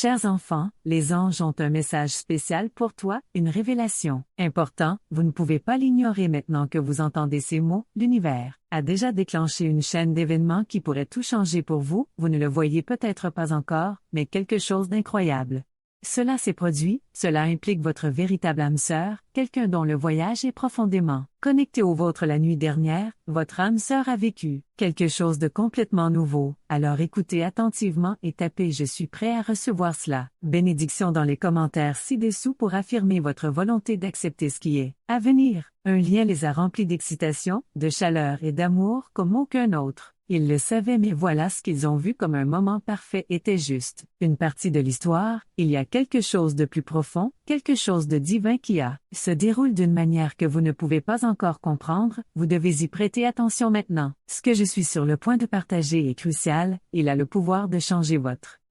Chers enfants, les anges ont un message spécial pour toi, une révélation. Important, vous ne pouvez pas l'ignorer maintenant que vous entendez ces mots, l'univers a déjà déclenché une chaîne d'événements qui pourrait tout changer pour vous, vous ne le voyez peut-être pas encore, mais quelque chose d'incroyable. Cela s'est produit, cela implique votre véritable âme sœur, quelqu'un dont le voyage est profondément connecté au vôtre la nuit dernière, votre âme sœur a vécu quelque chose de complètement nouveau, alors écoutez attentivement et tapez « Je suis prêt à recevoir cela ». Bénédiction dans les commentaires ci-dessous pour affirmer votre volonté d'accepter ce qui est à venir. Un lien les a remplis d'excitation, de chaleur et d'amour comme aucun autre. Ils le savaient mais voilà ce qu'ils ont vu comme un moment parfait était juste une partie de l'histoire, il y a quelque chose de plus profond, quelque chose de divin qui se déroule d'une manière que vous ne pouvez pas encore comprendre, vous devez y prêter attention maintenant. Ce que je suis sur le point de partager est crucial, il a le pouvoir de changer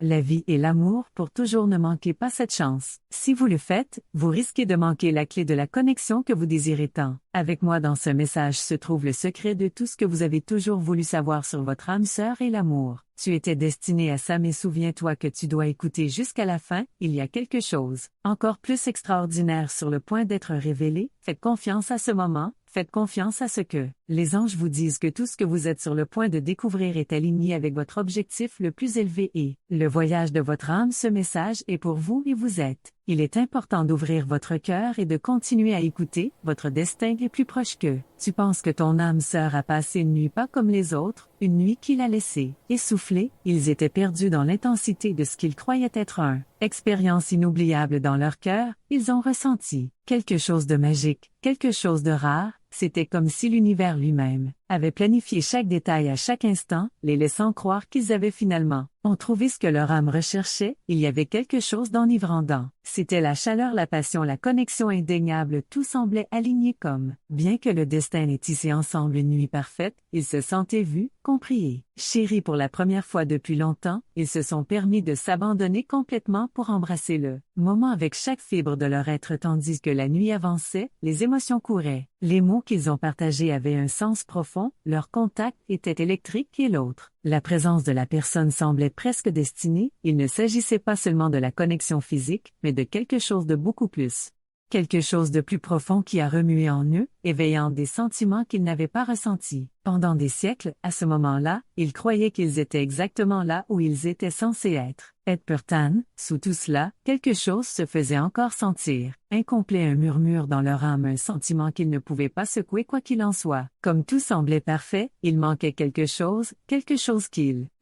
la vie et l'amour pour toujours ne manquez pas cette chance. Si vous le faites, vous risquez de manquer la clé de la connexion que vous désirez tant. Avec moi dans ce message se trouve le secret de tout ce que vous avez toujours voulu savoir sur votre âme sœur et l'amour. Tu étais destiné à ça mais souviens-toi que tu dois écouter jusqu'à la fin, il y a quelque chose encore plus extraordinaire sur le point d'être révélé, faites confiance à ce moment. Faites confiance à ce que les anges vous disent que tout ce que vous êtes sur le point de découvrir est aligné avec votre objectif le plus élevé et le voyage de votre âme. Ce message est pour vous et vous êtes. Il est important d'ouvrir votre cœur et de continuer à écouter. Votre destin est plus proche que tu penses que ton âme sœur a passé une nuit pas comme les autres, une nuit qu'il a laissé essouffler. Ils étaient perdus dans l'intensité de ce qu'ils croyaient être expérience inoubliable dans leur cœur. Ils ont ressenti quelque chose de magique, quelque chose de rare. C'était comme si l'univers lui-même avait planifié chaque détail à chaque instant, les laissant croire qu'ils avaient finalement trouvé ce que leur âme recherchait. Il y avait quelque chose d'enivrant. C'était la chaleur, la passion, la connexion indéniable, tout semblait aligné comme, bien que le destin ait tissé ensemble une nuit parfaite, ils se sentaient vus, compris et chéris pour la première fois depuis longtemps, ils se sont permis de s'abandonner complètement pour embrasser le moment avec chaque fibre de leur être tandis que la nuit avançait, les émotions couraient. Les mots qu'ils ont partagés avaient un sens profond, leur contact était électrique et l'autre. La présence de la personne semblait presque destinée, il ne s'agissait pas seulement de la connexion physique, mais de quelque chose de beaucoup plus. Quelque chose de plus profond qui a remué en eux, éveillant des sentiments qu'ils n'avaient pas ressentis. Pendant des siècles, à ce moment-là, ils croyaient qu'ils étaient exactement là où ils étaient censés être. Et pourtant, sous tout cela, quelque chose se faisait encore sentir. Incomplet, un murmure dans leur âme, un sentiment qu'ils ne pouvaient pas secouer quoi qu'il en soit. Comme tout semblait parfait, il manquait quelque chose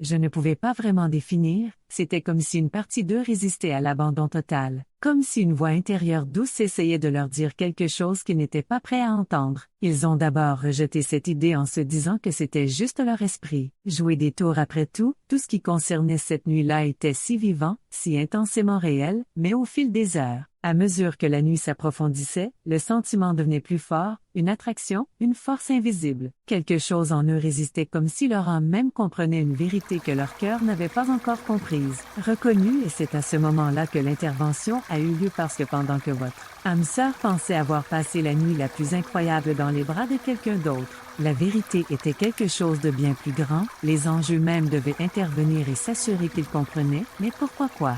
je ne pouvais pas vraiment définir. C'était comme si une partie d'eux résistait à l'abandon total. Comme si une voix intérieure douce essayait de leur dire quelque chose qu'ils n'étaient pas prêts à entendre. Ils ont d'abord rejeté cette idée en se disant que c'était juste leur esprit. Jouer des tours après tout ce qui concernait cette nuit-là était si vivant, si intensément réel, mais au fil des heures, à mesure que la nuit s'approfondissait, le sentiment devenait plus fort, une attraction, une force invisible. Quelque chose en eux résistait comme si leur âme même comprenait une vérité que leur cœur n'avait pas encore comprise, reconnue et c'est à ce moment-là que l'intervention a eu lieu parce que pendant que votre âme sœur pensait avoir passé la nuit la plus incroyable dans les bras de quelqu'un d'autre, la vérité était quelque chose de bien plus grand, les anges eux-mêmes devaient intervenir et s'assurer qu'ils comprenaient, mais pourquoi quoi?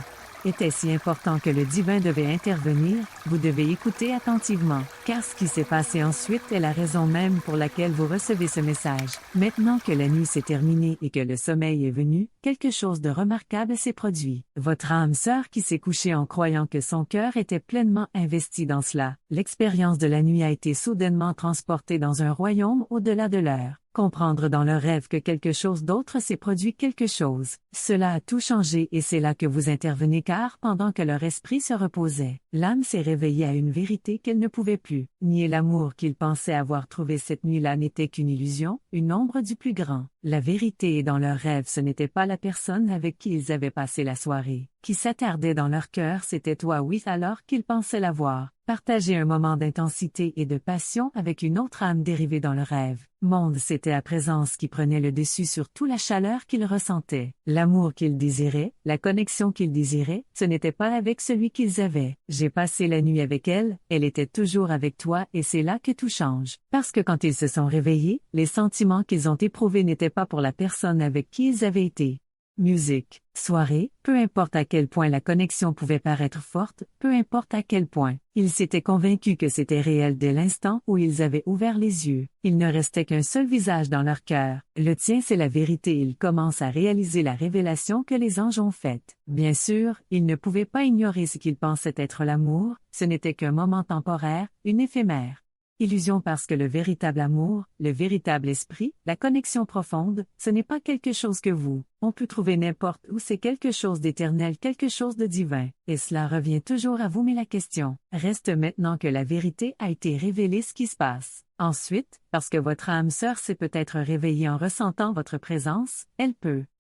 Était si important que le divin devait intervenir, vous devez écouter attentivement, car ce qui s'est passé ensuite est la raison même pour laquelle vous recevez ce message. Maintenant que la nuit s'est terminée et que le sommeil est venu, quelque chose de remarquable s'est produit. Votre âme sœur qui s'est couchée en croyant que son cœur était pleinement investi dans cela. L'expérience de la nuit a été soudainement transportée dans un royaume au-delà de l'heure. Comprendre dans leur rêve que quelque chose d'autre s'est produit quelque chose. Cela a tout changé et c'est là que vous intervenez car pendant que leur esprit se reposait, l'âme s'est réveillée à une vérité qu'elle ne pouvait plus nier. L'amour qu'ils pensaient avoir trouvé cette nuit-là n'était qu'une illusion, une ombre du plus grand. La vérité est dans leurs rêves, ce n'était pas la personne avec qui ils avaient passé la soirée, qui s'attardait dans leur cœur, c'était toi oui alors qu'ils pensaient l'avoir. Partager un moment d'intensité et de passion avec une autre âme dérivée dans le rêve. Monde, c'était à présent ce qui prenait le dessus sur toute la chaleur qu'ils ressentaient. L'amour qu'ils désiraient, la connexion qu'ils désiraient, ce n'était pas avec celui qu'ils avaient. J'ai passé la nuit avec elle, elle était toujours avec toi et c'est là que tout change. Parce que quand ils se sont réveillés, les sentiments qu'ils ont éprouvés n'étaient pas pour la personne avec qui ils avaient été musique, soirée, peu importe à quel point la connexion pouvait paraître forte, peu importe à quel point, ils s'étaient convaincus que c'était réel dès l'instant où ils avaient ouvert les yeux. Il ne restait qu'un seul visage dans leur cœur. Le tien, c'est la vérité. Ils commencent à réaliser la révélation que les anges ont faite. Bien sûr, ils ne pouvaient pas ignorer ce qu'ils pensaient être l'amour, ce n'était qu'un moment temporaire, une éphémère illusion parce que le véritable amour, le véritable esprit, la connexion profonde, ce n'est pas quelque chose que on peut trouver n'importe où, c'est quelque chose d'éternel, quelque chose de divin. Et cela revient toujours à vous, mais la question reste maintenant que la vérité a été révélée, ce qui se passe. Ensuite, parce que votre âme sœur s'est peut-être réveillée en ressentant votre présence,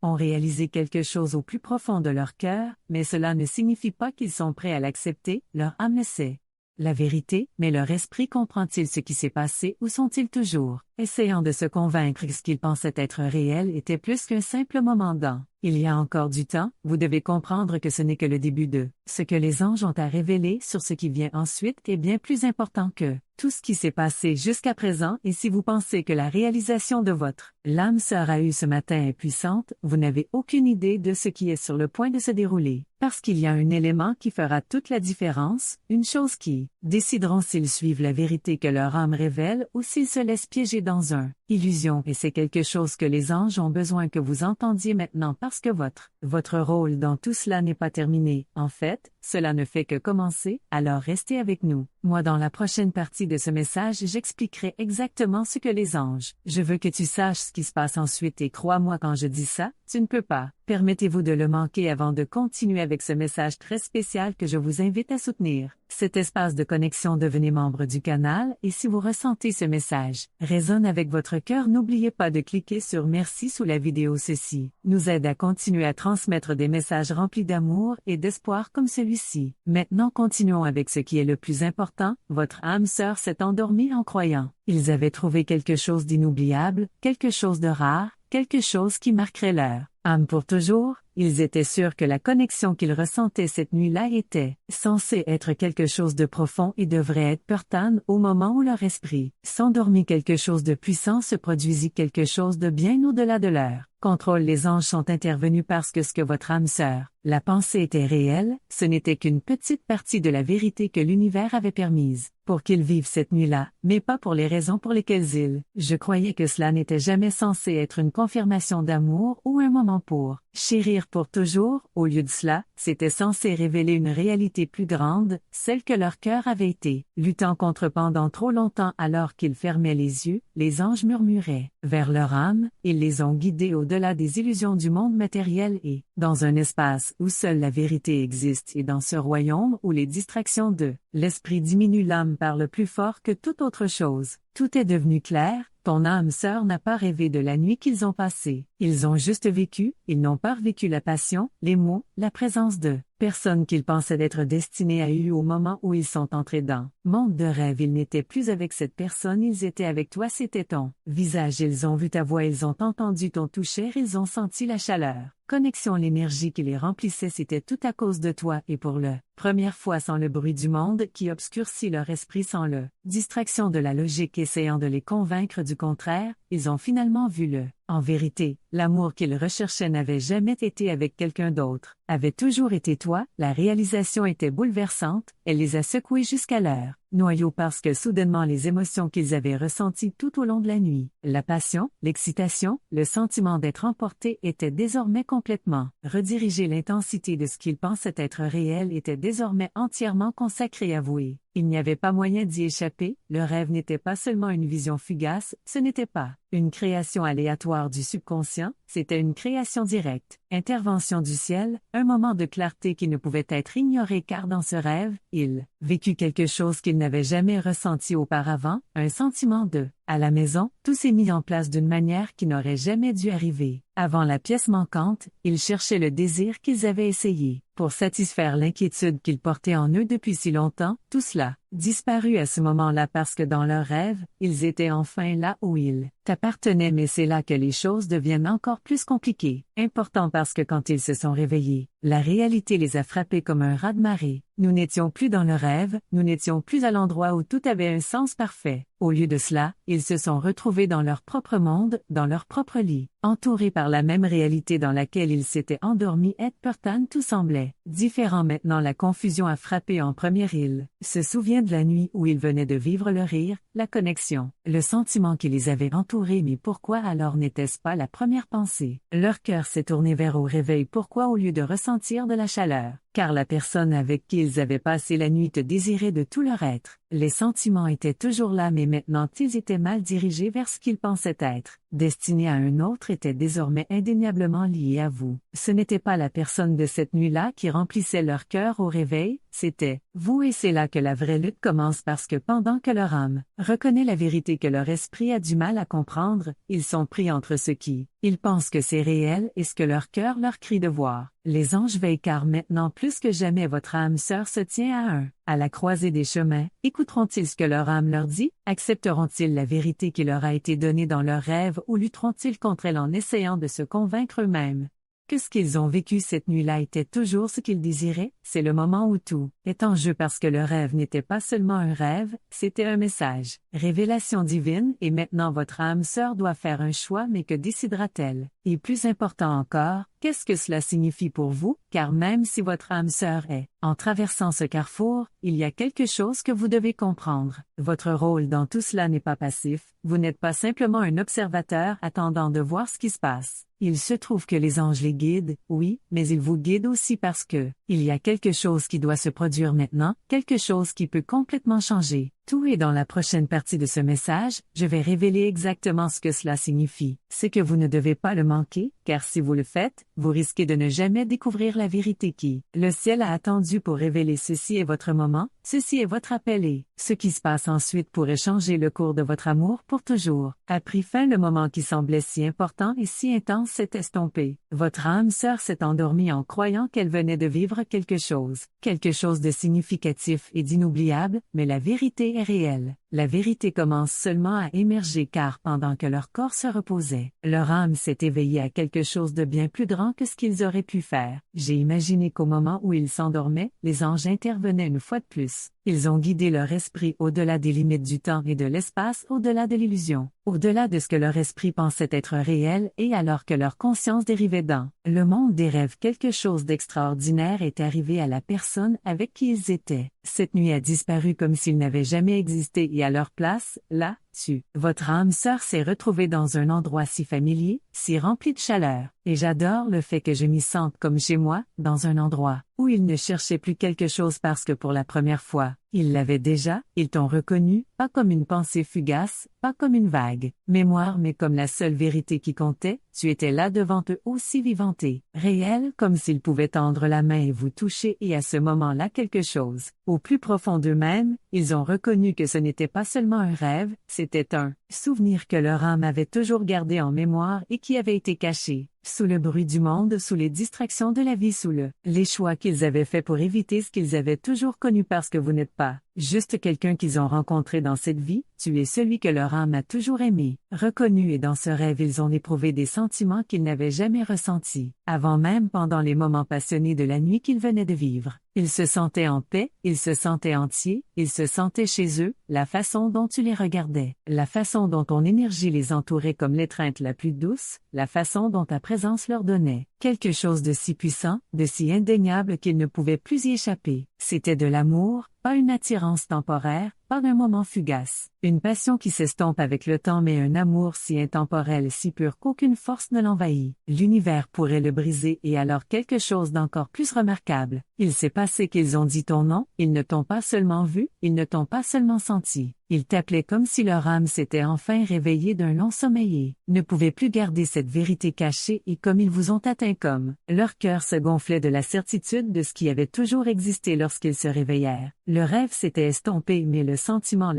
ont réalisé quelque chose au plus profond de leur cœur, mais cela ne signifie pas qu'ils sont prêts à l'accepter, leur âme le sait. La vérité, mais leur esprit comprend-il ce qui s'est passé ou sont-ils toujours essayant de se convaincre que ce qu'ils pensaient être réel était plus qu'un simple moment dans? Il y a encore du temps, vous devez comprendre que ce n'est que le début de ce que les anges ont à révéler sur ce qui vient ensuite est bien plus important que tout ce qui s'est passé jusqu'à présent, et si vous pensez que la réalisation de votre l'âme sœur a eu ce matin est puissante, vous n'avez aucune idée de ce qui est sur le point de se dérouler. Parce qu'il y a un élément qui fera toute la différence, une chose qui décideront s'ils suivent la vérité que leur âme révèle ou s'ils se laissent piéger dans un illusion, et c'est quelque chose que les anges ont besoin que vous entendiez maintenant parce que votre rôle dans tout cela n'est pas terminé. En fait, cela ne fait que commencer, alors restez avec nous. Moi, dans la prochaine partie de ce message, j'expliquerai exactement ce que les anges. Je veux que tu saches ce qui se passe ensuite, et crois-moi quand je dis ça, tu ne peux pas. Permettez-vous de le manquer avant de continuer avec ce message très spécial que je vous invite à soutenir. Cet espace de connexion, devenez membre du canal, et si vous ressentez ce message résonne avec votre cœur, n'oubliez pas de cliquer sur merci sous la vidéo. Ceci nous aide à continuer à transmettre des messages remplis d'amour et d'espoir comme celui-ci. Maintenant, continuons avec ce qui est le plus important. Votre âme sœur s'est endormie en croyant. Ils avaient trouvé quelque chose d'inoubliable, quelque chose de rare, quelque chose qui marquerait leur âme pour toujours. Ils étaient sûrs que la connexion qu'ils ressentaient cette nuit-là était censée être quelque chose de profond et devrait être pertane au moment où leur esprit s'endormit. Quelque chose de puissant se produisit, quelque chose de bien au-delà de leur contrôle. Les anges sont intervenus parce que ce que votre âme sœur, la pensée était réelle, ce n'était qu'une petite partie de la vérité que l'univers avait permise pour qu'ils vivent cette nuit-là, mais pas pour les raisons pour lesquelles je croyais que cela n'était jamais censé être une confirmation d'amour ou un moment pour chérir pour toujours. Au lieu de cela, c'était censé révéler une réalité plus grande, celle que leur cœur avait été luttant contre pendant trop longtemps. Alors qu'ils fermaient les yeux, les anges murmuraient vers leur âme, ils les ont guidés au-delà des illusions du monde matériel et dans un espace où seule la vérité existe, et dans ce royaume où les distractions de l'esprit diminuent, l'âme parle plus fort que toute autre chose. Tout est devenu clair. Ton âme sœur n'a pas rêvé de la nuit qu'ils ont passée. Ils ont juste vécu, ils n'ont pas revécu la passion, les mots, la présence de personnes qu'ils pensaient être destinés à eu au moment où ils sont entrés dans monde de rêve. Ils n'étaient plus avec cette personne, ils étaient avec toi, c'était ton visage, ils ont vu ta voix, ils ont entendu ton toucher, ils ont senti la chaleur. Connexion, l'énergie qui les remplissait, c'était tout à cause de toi, et pour la première fois sans le bruit du monde qui obscurcit leur esprit, sans le distraction de la logique essayant de les convaincre du contraire, ils ont finalement vu en vérité, l'amour qu'ils recherchaient n'avait jamais été avec quelqu'un d'autre, avait toujours été toi. La réalisation était bouleversante, elle les a secoués jusqu'à leur noyau parce que soudainement les émotions qu'ils avaient ressenties tout au long de la nuit, la passion, l'excitation, le sentiment d'être emporté étaient désormais complètement redirigés. L'intensité de ce qu'ils pensaient être réel était désormais entièrement consacrée à vous. Il n'y avait pas moyen d'y échapper. Le rêve n'était pas seulement une vision fugace, ce n'était pas une création aléatoire du subconscient, c'était une création directe, intervention du ciel, un moment de clarté qui ne pouvait être ignoré car dans ce rêve, il vécut quelque chose qu'il n'avait jamais ressenti auparavant, un sentiment de à la maison. Tout s'est mis en place d'une manière qui n'aurait jamais dû arriver. Avant la pièce manquante, ils cherchaient le désir qu'ils avaient essayé pour satisfaire l'inquiétude qu'ils portaient en eux depuis si longtemps. Tout cela disparut à ce moment-là parce que dans leur rêve, ils étaient enfin là où ils t'appartenaient. Mais c'est là que les choses deviennent encore plus compliquées. Important parce que quand ils se sont réveillés, la réalité les a frappés comme un raz-de-marée. Nous n'étions plus dans le rêve, nous n'étions plus à l'endroit où tout avait un sens parfait. Au lieu de cela, ils se sont retrouvés dans leur propre monde, dans leur propre lit. Entouré par la même réalité dans laquelle il s'était endormi, pourtant tout semblait différent maintenant. La confusion a frappé en première. Il se souvient de la nuit où il venait de vivre le rire, la connexion, le sentiment qui les avait entourés. Mais pourquoi alors n'était-ce pas la première pensée? Leur cœur s'est tourné vers au réveil. Pourquoi au lieu de ressentir de la chaleur? Car la personne avec qui ils avaient passé la nuit te désirait de tout leur être. Les sentiments étaient toujours là, mais maintenant ils étaient mal dirigés vers ce qu'ils pensaient être destinés à un autre, étaient désormais indéniablement liés à vous. Ce n'était pas la personne de cette nuit-là qui remplissait leur cœur au réveil, c'était vous. Et c'est là que la vraie lutte commence, parce que pendant que leur âme reconnaît la vérité que leur esprit a du mal à comprendre, ils sont pris entre ce qui ils pensent que c'est réel et ce que leur cœur leur crie de voir. Les anges veillent, car maintenant plus que jamais votre âme sœur se tient à la croisée des chemins. Écouteront-ils ce que leur âme leur dit? Accepteront-ils la vérité qui leur a été donnée dans leurs rêves, ou lutteront-ils contre elle en essayant de se convaincre eux-mêmes que ce qu'ils ont vécu cette nuit-là était toujours ce qu'ils désiraient? C'est le moment où tout est en jeu, parce que le rêve n'était pas seulement un rêve, c'était un message, révélation divine. Et maintenant votre âme sœur doit faire un choix, mais que décidera-t-elle? Et plus important encore, qu'est-ce que cela signifie pour vous? Car même si votre âme sœur est en traversant ce carrefour, il y a quelque chose que vous devez comprendre. Votre rôle dans tout cela n'est pas passif, vous n'êtes pas simplement un observateur attendant de voir ce qui se passe. Il se trouve que les anges les guident, oui, mais ils vous guident aussi parce que il y a quelque chose qui doit se produire maintenant, quelque chose qui peut complètement changer. Tout est dans la prochaine partie de ce message. Je vais révéler exactement ce que cela signifie. C'est que vous ne devez pas le manquer, car si vous le faites, vous risquez de ne jamais découvrir la vérité qui le ciel a attendue pour révéler. Ceci est votre moment, ceci est votre appel, et ce qui se passe ensuite pourrait changer le cours de votre amour pour toujours. A pris fin le moment qui semblait si important et si intense s'est estompé. Votre âme sœur s'est endormie en croyant qu'elle venait de vivre quelque chose de significatif et d'inoubliable, mais la vérité est réelle. La vérité commence seulement à émerger, car pendant que leur corps se reposait, leur âme s'est éveillée à quelque chose de bien plus grand que ce qu'ils auraient pu faire. J'ai imaginé qu'au moment où ils s'endormaient, les anges intervenaient une fois de plus. Ils ont guidé leur esprit au-delà des limites du temps et de l'espace, au-delà de l'illusion, au-delà de ce que leur esprit pensait être réel, et alors que leur conscience dérivait dans le monde des rêves, quelque chose d'extraordinaire est arrivé à la personne avec qui ils étaient. Cette nuit a disparu comme s'il n'avait jamais existé, et à leur place, là-dessus, votre âme sœur s'est retrouvée dans un endroit si familier, si rempli de chaleur. Et j'adore le fait que je m'y sente comme chez moi, dans un endroit où ils ne cherchaient plus quelque chose, parce que pour la première fois, ils l'avaient déjà. Ils t'ont reconnu, pas comme une pensée fugace, pas comme une vague mémoire, mais comme la seule vérité qui comptait. Tu étais là devant eux, aussi vivante et réelle, comme s'ils pouvaient tendre la main et vous toucher, et à ce moment-là quelque chose, au plus profond d'eux-mêmes, ils ont reconnu que ce n'était pas seulement un rêve, c'était un souvenir que leur âme avait toujours gardé en mémoire et qui avait été caché sous le bruit du monde, sous les distractions de la vie, sous les choix qu'ils avaient faits pour éviter ce qu'ils avaient toujours connu. Parce que vous n'êtes pas juste quelqu'un qu'ils ont rencontré dans cette vie, tu es celui que leur âme a toujours aimé, reconnu, et dans ce rêve ils ont éprouvé des sentiments qu'ils n'avaient jamais ressentis, avant même pendant les moments passionnés de la nuit qu'ils venaient de vivre. Ils se sentaient en paix, ils se sentaient entiers, ils se sentaient chez eux. La façon dont tu les regardais, la façon dont ton énergie les entourait comme l'étreinte la plus douce, la façon dont ta présence leur donnait quelque chose de si puissant, de si indéniable qu'ils ne pouvaient plus y échapper. C'était de l'amour, pas une attirance temporaire, pas un moment fugace, une passion qui s'estompe avec le temps, mais un amour si intemporel, si pur qu'aucune force ne l'envahit. L'univers pourrait le briser, et alors quelque chose d'encore plus remarquable. Il s'est passé qu'ils ont dit ton nom, ils ne t'ont pas seulement vu, ils ne t'ont pas seulement senti. Ils t'appelaient comme si leur âme s'était enfin réveillée d'un long sommeil et ne pouvait plus garder cette vérité cachée, et comme ils vous ont atteint, comme leur cœur se gonflait de la certitude de ce qui avait toujours existé lorsqu'ils se réveillèrent. Le rêve s'était estompé, mais le sentiment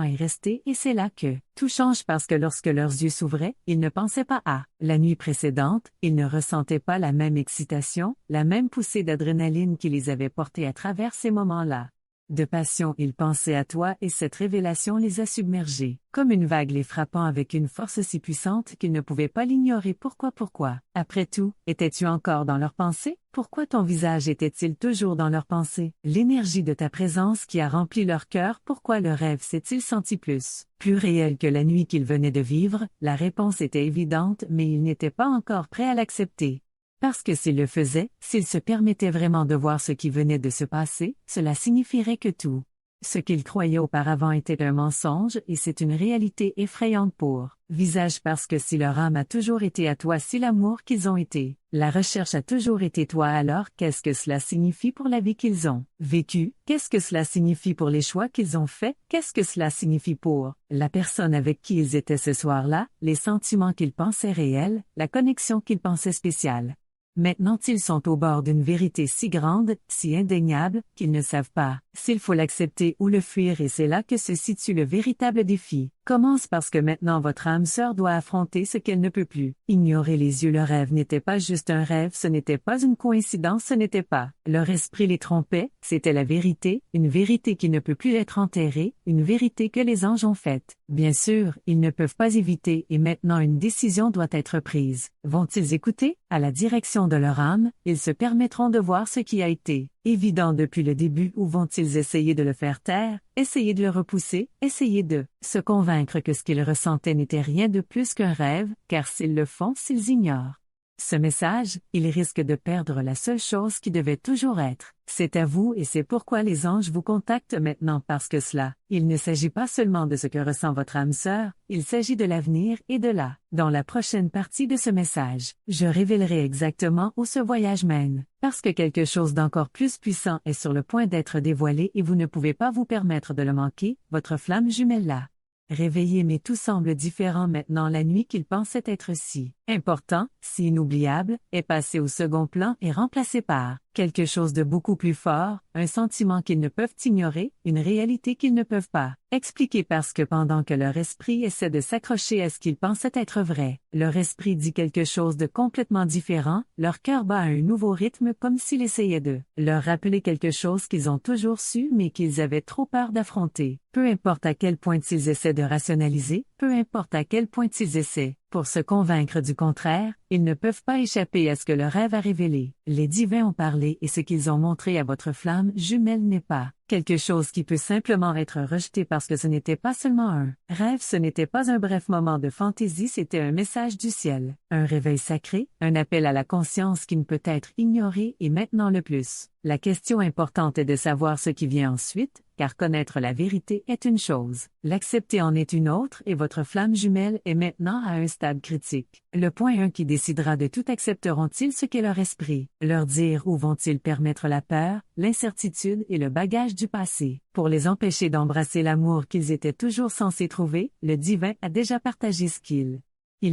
est resté, et c'est là que tout change, parce que lorsque leurs yeux s'ouvraient, ils ne pensaient pas à la nuit précédente, ils ne ressentaient pas la même excitation, la même poussée d'adrénaline qui les avait portés à travers ces moments-là. De passion, ils pensaient à toi et cette révélation les a submergés, comme une vague les frappant avec une force si puissante qu'ils ne pouvaient pas l'ignorer. Pourquoi? Après tout, étais-tu encore dans leurs pensées? Pourquoi ton visage était-il toujours dans leurs pensées? L'énergie de ta présence qui a rempli leur cœur, pourquoi le rêve s'est-il senti plus réel que la nuit qu'ils venaient de vivre? La réponse était évidente, mais ils n'étaient pas encore prêts à l'accepter. Parce que s'ils le faisaient, s'ils se permettaient vraiment de voir ce qui venait de se passer, cela signifierait que tout ce qu'ils croyaient auparavant était un mensonge et c'est une réalité effrayante pour visage parce que si leur âme a toujours été à toi, si l'amour qu'ils ont été, la recherche a toujours été toi, alors qu'est-ce que cela signifie pour la vie qu'ils ont vécue? Qu'est-ce que cela signifie pour les choix qu'ils ont faits? Qu'est-ce que cela signifie pour la personne avec qui ils étaient ce soir-là, les sentiments qu'ils pensaient réels, la connexion qu'ils pensaient spéciale? Maintenant ils sont au bord d'une vérité si grande, si indéniable, qu'ils ne savent pas s'il faut l'accepter ou le fuir et c'est là que se situe le véritable défi. Commence parce que maintenant votre âme sœur doit affronter ce qu'elle ne peut plus ignorer les yeux. Le rêve n'était pas juste un rêve, ce n'était pas une coïncidence, ce n'était pas leur esprit les trompait, c'était la vérité, une vérité qui ne peut plus être enterrée, une vérité que les anges ont faite. Bien sûr, ils ne peuvent pas éviter et maintenant une décision doit être prise. Vont-ils écouter à la direction de leur âme? Ils se permettront de voir ce qui a été évident depuis le début ou vont-ils essayer de le faire taire, essayer de le repousser, essayer de se convaincre que ce qu'ils ressentaient n'était rien de plus qu'un rêve, car s'ils le font, s'ils ignorent ce message, ils risquent de perdre la seule chose qui devait toujours être. C'est à vous et c'est pourquoi les anges vous contactent maintenant parce que cela, il ne s'agit pas seulement de ce que ressent votre âme sœur, il s'agit de l'avenir et de là. Dans la prochaine partie de ce message, je révélerai exactement où ce voyage mène, parce que quelque chose d'encore plus puissant est sur le point d'être dévoilé et vous ne pouvez pas vous permettre de le manquer, votre flamme jumelle là. Réveillé mais tout semble différent maintenant. La nuit qu'il pensait être si important, si inoubliable, est passé au second plan et remplacé par quelque chose de beaucoup plus fort, un sentiment qu'ils ne peuvent ignorer, une réalité qu'ils ne peuvent pas expliquer parce que pendant que leur esprit essaie de s'accrocher à ce qu'ils pensaient être vrai, leur esprit dit quelque chose de complètement différent, leur cœur bat à un nouveau rythme comme s'il essayait de leur rappeler quelque chose qu'ils ont toujours su mais qu'ils avaient trop peur d'affronter. Peu importe à quel point ils essaient de rationaliser, peu importe à quel point ils essaient pour se convaincre du contraire, ils ne peuvent pas échapper à ce que le rêve a révélé. Les divins ont parlé et ce qu'ils ont montré à votre flamme jumelle n'est pas quelque chose qui peut simplement être rejeté parce que ce n'était pas seulement un rêve, ce n'était pas un bref moment de fantaisie, c'était un message du ciel, un réveil sacré, un appel à la conscience qui ne peut être ignoré et maintenant le plus. La question importante est de savoir ce qui vient ensuite, car connaître la vérité est une chose, l'accepter en est une autre et votre flamme jumelle est maintenant à un stade critique. Le point 1 qui décidera de tout accepteront-ils ce qu'est leur esprit, leur dire ou vont-ils permettre la peur, l'incertitude et le bagage du passé, pour les empêcher d'embrasser l'amour qu'ils étaient toujours censés trouver, le divin a déjà partagé ce qu'il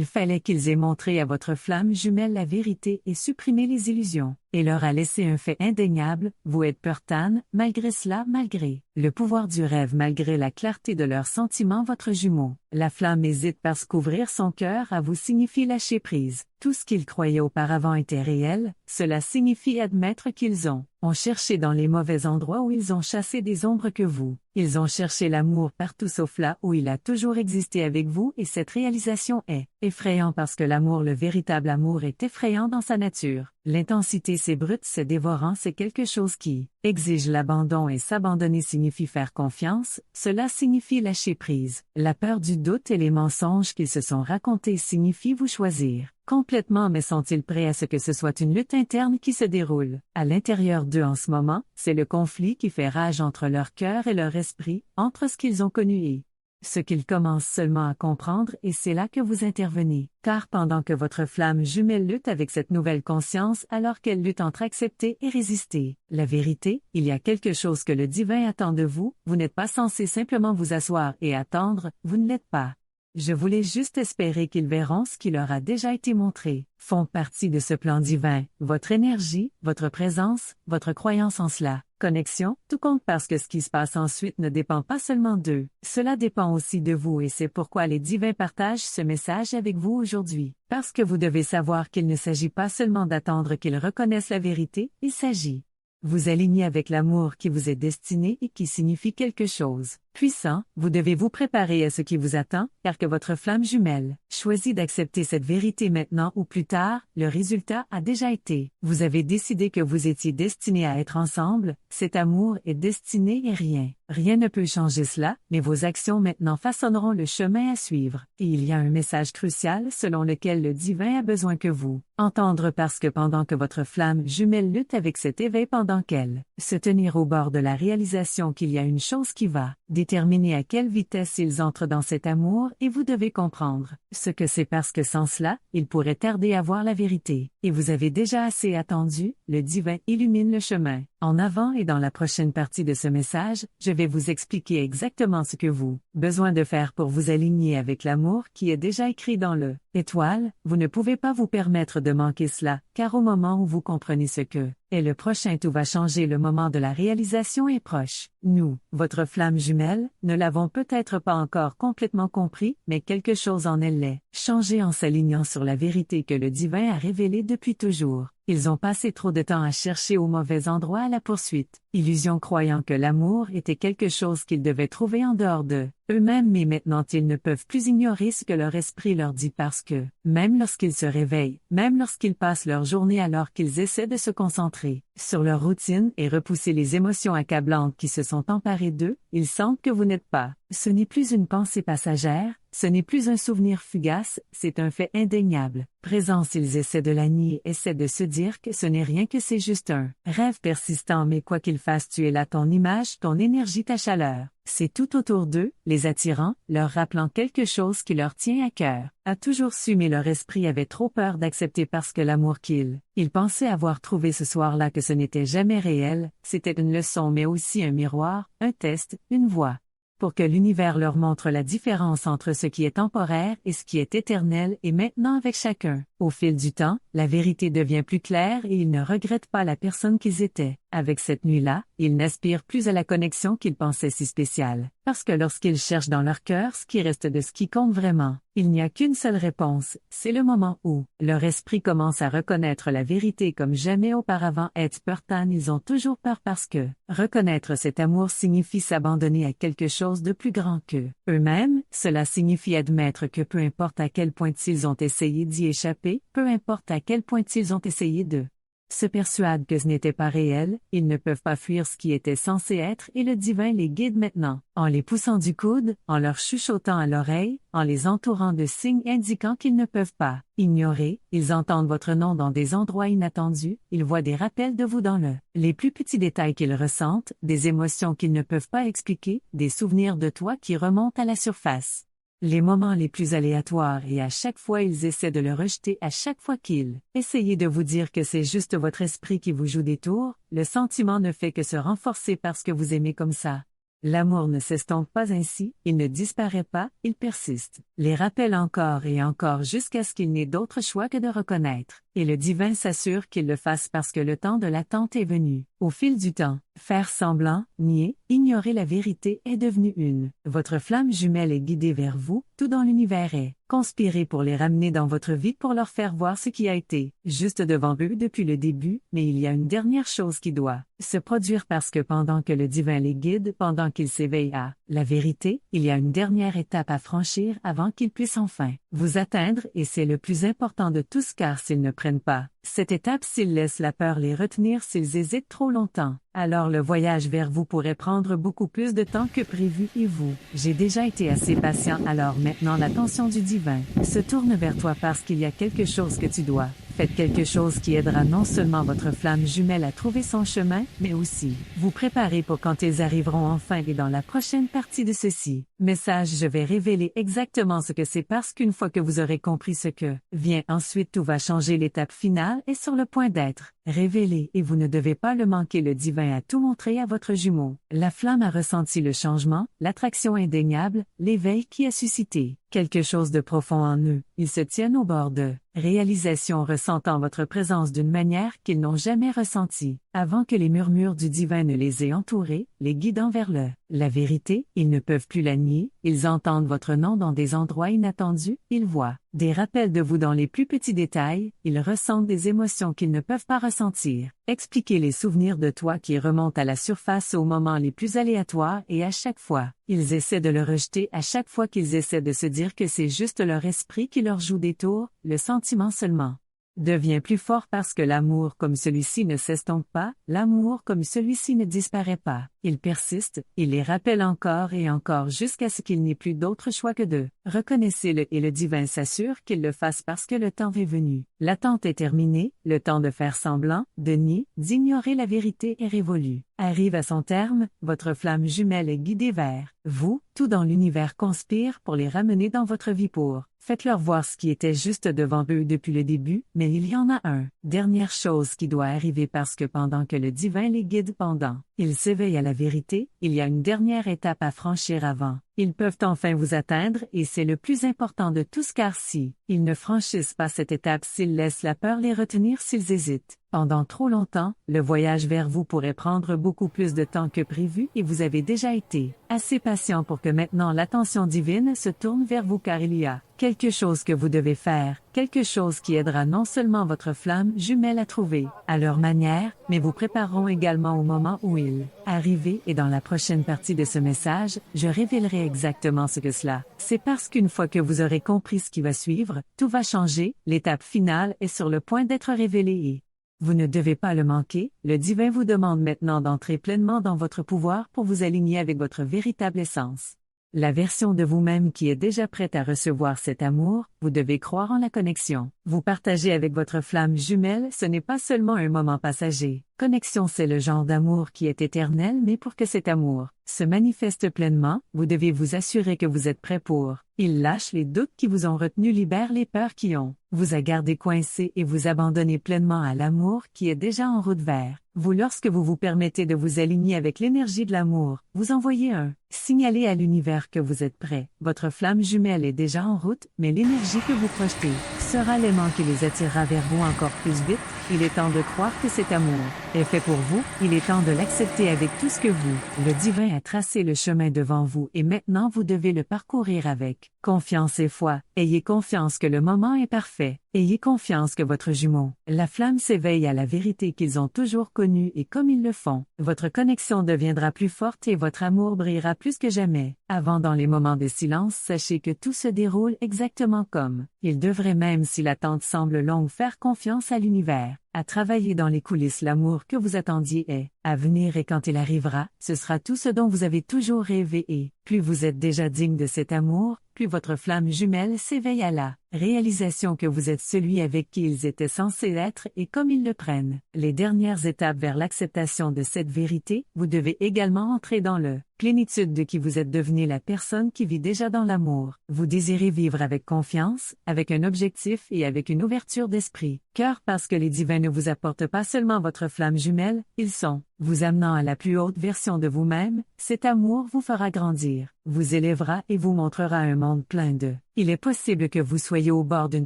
fallait qu'ils aient montré à votre flamme jumelle la vérité et supprimé les illusions, et leur a laissé un fait indéniable, vous êtes Purtan, malgré cela, malgré le pouvoir du rêve, malgré la clarté de leurs sentiments, votre jumeau. La flamme hésite parce qu'ouvrir son cœur à vous signifie lâcher prise. Tout ce qu'ils croyaient auparavant était réel, cela signifie admettre qu'ils ont cherché dans les mauvais endroits où ils ont chassé des ombres que vous. Ils ont cherché l'amour partout sauf là où il a toujours existé avec vous et cette réalisation est effrayante parce que l'amour, le véritable amour est effrayant dans sa nature. L'intensité c'est brut, c'est dévorant, c'est quelque chose qui exige l'abandon et s'abandonner signifie faire confiance, cela signifie lâcher prise. La peur du doute et les mensonges qu'ils se sont racontés signifient vous choisir complètement, mais sont-ils prêts à ce que ce soit une lutte interne qui se déroule à l'intérieur d'eux en ce moment? C'est le conflit qui fait rage entre leur cœur et leur esprit, entre ce qu'ils ont connu et ce qu'ils commencent seulement à comprendre et c'est là que vous intervenez. Car pendant que votre flamme jumelle lutte avec cette nouvelle conscience, alors qu'elle lutte entre accepter et résister la vérité, il y a quelque chose que le divin attend de vous, vous n'êtes pas censé simplement vous asseoir et attendre, vous ne l'êtes pas. Je voulais juste espérer qu'ils verront ce qui leur a déjà été montré, font partie de ce plan divin, votre énergie, votre présence, votre croyance en cela. Connexion, tout compte parce que ce qui se passe ensuite ne dépend pas seulement d'eux, cela dépend aussi de vous et c'est pourquoi les divins partagent ce message avec vous aujourd'hui. Parce que vous devez savoir qu'il ne s'agit pas seulement d'attendre qu'ils reconnaissent la vérité, il s'agit Vous alignez avec l'amour qui vous est destiné et qui signifie quelque chose. Puissant, vous devez vous préparer à ce qui vous attend, car que votre flamme jumelle choisit d'accepter cette vérité maintenant ou plus tard, le résultat a déjà été. Vous avez décidé que vous étiez destinés à être ensemble, cet amour est destiné et rien. Rien ne peut changer cela, mais vos actions maintenant façonneront le chemin à suivre. Et il y a un message crucial selon lequel le divin a besoin que vous entendre parce que pendant que votre flamme jumelle lutte avec cet éveil pendant qu'elle se tenir au bord de la réalisation qu'il y a une chose qui va déterminer à quelle vitesse ils entrent dans cet amour et vous devez comprendre ce que c'est parce que sans cela, ils pourraient tarder à voir la vérité. Et vous avez déjà assez attendu, le divin illumine le chemin. En avant et dans la prochaine partie de ce message, je vais vous expliquer exactement ce que vous besoin de faire pour vous aligner avec l'amour qui est déjà écrit dans le étoile. Vous ne pouvez pas vous permettre de manquer cela, car au moment où vous comprenez ce que est le prochain, tout va changer. Le moment de la réalisation est proche. Nous, votre flamme jumelle, ne l'avons peut-être pas encore complètement compris, mais quelque chose en elle l'est changé en s'alignant sur la vérité que le divin a révélée depuis toujours. Ils ont passé trop de temps à chercher au mauvais endroit à la poursuite, illusion croyant que l'amour était quelque chose qu'ils devaient trouver en dehors d'eux eux-mêmes, mais maintenant ils ne peuvent plus ignorer ce que leur esprit leur dit parce que, même lorsqu'ils se réveillent, même lorsqu'ils passent leur journée alors qu'ils essaient de se concentrer sur leur routine et repousser les émotions accablantes qui se sont emparées d'eux, ils sentent que vous n'êtes pas. Ce n'est plus une pensée passagère, ce n'est plus un souvenir fugace, c'est un fait indéniable. Présent, s'ils essaient de la nier, essaient de se dire que ce n'est rien, que c'est juste un rêve persistant, mais quoi qu'ils fassent, tu es là, ton image, ton énergie, ta chaleur. C'est tout autour d'eux, les attirant, leur rappelant quelque chose qui leur tient à cœur. A toujours su, mais leur esprit avait trop peur d'accepter parce que l'amour qu'ils pensaient avoir trouvé ce soir-là, que ce n'était jamais réel, c'était une leçon mais aussi un miroir, un test, une voie. Pour que l'univers leur montre la différence entre ce qui est temporaire et ce qui est éternel, et maintenant avec chacun. Au fil du temps, la vérité devient plus claire et ils ne regrettent pas la personne qu'ils étaient. Avec cette nuit-là, ils n'aspirent plus à la connexion qu'ils pensaient si spéciale. Parce que lorsqu'ils cherchent dans leur cœur ce qui reste de ce qui compte vraiment, il n'y a qu'une seule réponse, c'est le moment où leur esprit commence à reconnaître la vérité comme jamais auparavant. Pourtant, ils ont toujours peur parce que reconnaître cet amour signifie s'abandonner à quelque chose de plus grand qu'eux. Eux-mêmes, cela signifie admettre que peu importe à quel point ils ont essayé d'y échapper, peu importe à quel point ils ont essayé de se persuadent que ce n'était pas réel, ils ne peuvent pas fuir ce qui était censé être et le divin les guide maintenant, en les poussant du coude, en leur chuchotant à l'oreille, en les entourant de signes indiquant qu'ils ne peuvent pas ignorer. Ils entendent votre nom dans des endroits inattendus, ils voient des rappels de vous dans les plus petits détails qu'ils ressentent, des émotions qu'ils ne peuvent pas expliquer, des souvenirs de toi qui remontent à la surface. Les moments les plus aléatoires, et à chaque fois ils essaient de le rejeter, à chaque fois qu'ils essayent de vous dire que c'est juste votre esprit qui vous joue des tours, le sentiment ne fait que se renforcer parce que vous aimez comme ça. L'amour ne s'estompe pas ainsi, il ne disparaît pas, il persiste. Les rappelle encore et encore jusqu'à ce qu'il n'ait d'autre choix que de reconnaître. Et le divin s'assure qu'il le fasse parce que le temps de l'attente est venu. Au fil du temps, faire semblant, nier, ignorer la vérité est devenu une. Votre flamme jumelle est guidée vers vous, tout dans l'univers est conspiré pour les ramener dans votre vie, pour leur faire voir ce qui a été juste devant eux depuis le début, mais il y a une dernière chose qui doit se produire parce que pendant que le divin les guide, pendant qu'ils s'éveillent à la vérité, il y a une dernière étape à franchir avant qu'ils puissent enfin vous atteindre, et c'est le plus important de tous, car s'ils ne prennent pas cette étape, s'ils laissent la peur les retenir, s'ils hésitent trop longtemps, alors le voyage vers vous pourrait prendre beaucoup plus de temps que prévu. Et vous, j'ai déjà été assez patient, alors maintenant l'attention du divin se tourne vers toi parce qu'il y a quelque chose que tu dois. Faites quelque chose qui aidera non seulement votre flamme jumelle à trouver son chemin, mais aussi vous préparer pour quand ils arriveront enfin. Et dans la prochaine partie de ceci message, je vais révéler exactement ce que c'est, parce qu'une fois que vous aurez compris ce que vient ensuite, tout va changer. L'étape finale est sur le point d'être révélée et vous ne devez pas le manquer. Le divin a tout montré à votre jumeau. La flamme a ressenti le changement, l'attraction indéniable, l'éveil qui a suscité quelque chose de profond en eux. Ils se tiennent au bord de réalisation, ressentant votre présence d'une manière qu'ils n'ont jamais ressentie. Avant que les murmures du divin ne les aient entourés, les guidant vers la vérité, ils ne peuvent plus la nier, ils entendent votre nom dans des endroits inattendus, ils voient des rappels de vous dans les plus petits détails, ils ressentent des émotions qu'ils ne peuvent pas ressentir. Expliquez les souvenirs de toi qui remontent à la surface aux moments les plus aléatoires et à chaque fois, ils essaient de le rejeter à chaque fois qu'ils essaient de se dire que c'est juste leur esprit qui leur joue des tours, le sentiment seulement devient plus fort parce que l'amour comme celui-ci ne s'estompe pas, l'amour comme celui-ci ne disparaît pas. Il persiste, il les rappelle encore et encore jusqu'à ce qu'il n'y ait plus d'autre choix que de reconnaissez-le et le divin s'assure qu'il le fasse parce que le temps est venu. L'attente est terminée, le temps de faire semblant, de nier, d'ignorer la vérité est révolu. Arrive à son terme, votre flamme jumelle est guidée vers vous, tout dans l'univers conspire pour les ramener dans votre vie pour faites-leur voir ce qui était juste devant eux depuis le début, mais il y en a dernière chose qui doit arriver parce que pendant que le divin les guide pendant, ils s'éveillent à la vérité, il y a une dernière étape à franchir avant. Ils peuvent enfin vous atteindre et c'est le plus important de tous car si ils ne franchissent pas cette étape s'ils laissent la peur les retenir s'ils hésitent. Pendant trop longtemps, le voyage vers vous pourrait prendre beaucoup plus de temps que prévu et vous avez déjà été assez patient pour que maintenant l'attention divine se tourne vers vous car il y a quelque chose que vous devez faire, quelque chose qui aidera non seulement votre flamme jumelle à trouver, à leur manière, mais vous prépareront également au moment où ils arrivent et dans la prochaine partie de ce message, je révélerai exactement ce que cela. C'est parce qu'une fois que vous aurez compris ce qui va suivre, tout va changer, l'étape finale est sur le point d'être révélée et vous ne devez pas le manquer, le divin vous demande maintenant d'entrer pleinement dans votre pouvoir pour vous aligner avec votre véritable essence. La version de vous-même qui est déjà prête à recevoir cet amour, vous devez croire en la connexion. Vous partagez avec votre flamme jumelle, ce n'est pas seulement un moment passager. Connexion, c'est le genre d'amour qui est éternel, mais pour que cet amour se manifeste pleinement, vous devez vous assurer que vous êtes prêt pour. Il lâche les doutes qui vous ont retenu, libère les peurs qui ont vous a gardé coincé et vous abandonnez pleinement à l'amour qui est déjà en route vers vous. Lorsque vous vous permettez de vous aligner avec l'énergie de l'amour, vous envoyez signaler à l'univers que vous êtes prêt. Votre flamme jumelle est déjà en route, mais l'énergie que vous projetez sera l'aimant qui les attirera vers vous encore plus vite. Il est temps de croire que cet amour est fait pour vous, il est temps de l'accepter avec tout ce que vous. Le divin a tracé le chemin devant vous et maintenant vous devez le parcourir avec confiance et foi. Ayez confiance que le moment est parfait. Ayez confiance que votre jumeau, la flamme s'éveille à la vérité qu'ils ont toujours connue et comme ils le font, votre connexion deviendra plus forte et votre amour brillera plus que jamais. Avant dans les moments de silence, sachez que tout se déroule exactement comme il devrait même si l'attente semble longue faire confiance à l'univers. À travailler dans les coulisses l'amour que vous attendiez est à venir et quand il arrivera, ce sera tout ce dont vous avez toujours rêvé et plus vous êtes déjà digne de cet amour, plus votre flamme jumelle s'éveille à la réalisation que vous êtes celui avec qui ils étaient censés être et comme ils le prennent. Les dernières étapes vers l'acceptation de cette vérité, vous devez également entrer dans le plénitude de qui vous êtes devenu la personne qui vit déjà dans l'amour. Vous désirez vivre avec confiance, avec un objectif et avec une ouverture d'esprit. Cœur parce que les divins ne vous apportent pas seulement votre flamme jumelle, ils sont vous amenant à la plus haute version de vous-même, cet amour vous fera grandir, vous élèvera et vous montrera un monde plein de. Il est possible que vous soyez au bord d'une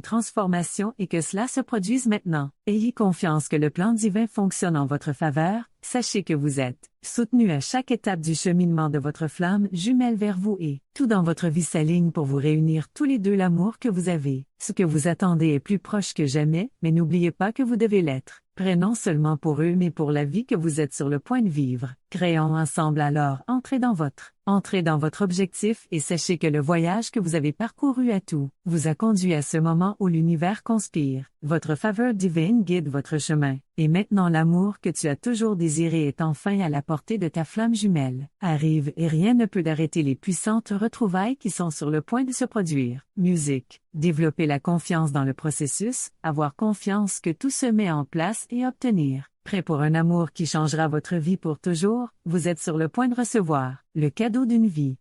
transformation et que cela se produise maintenant. Ayez confiance que le plan divin fonctionne en votre faveur, sachez que vous êtes soutenu à chaque étape du cheminement de votre flamme jumelle vers vous et tout dans votre vie s'aligne pour vous réunir tous les deux l'amour que vous avez. Ce que vous attendez est plus proche que jamais, mais n'oubliez pas que vous devez l'être. Prêt non seulement pour eux mais pour la vie que vous êtes sur le point de vivre. Créons ensemble alors, entrez dans votre objectif et sachez que le voyage que vous avez parcouru à tout vous a conduit à ce moment où l'univers conspire. Votre faveur divine guide votre chemin. Et maintenant l'amour que tu as toujours désiré est enfin à la portée de ta flamme jumelle. Arrive et rien ne peut arrêter les puissantes retrouvailles qui sont sur le point de se produire. Musique. Développer la confiance dans le processus, avoir confiance que tout se met en place et obtenir. Prêt pour un amour qui changera votre vie pour toujours, vous êtes sur le point de recevoir le cadeau d'une vie.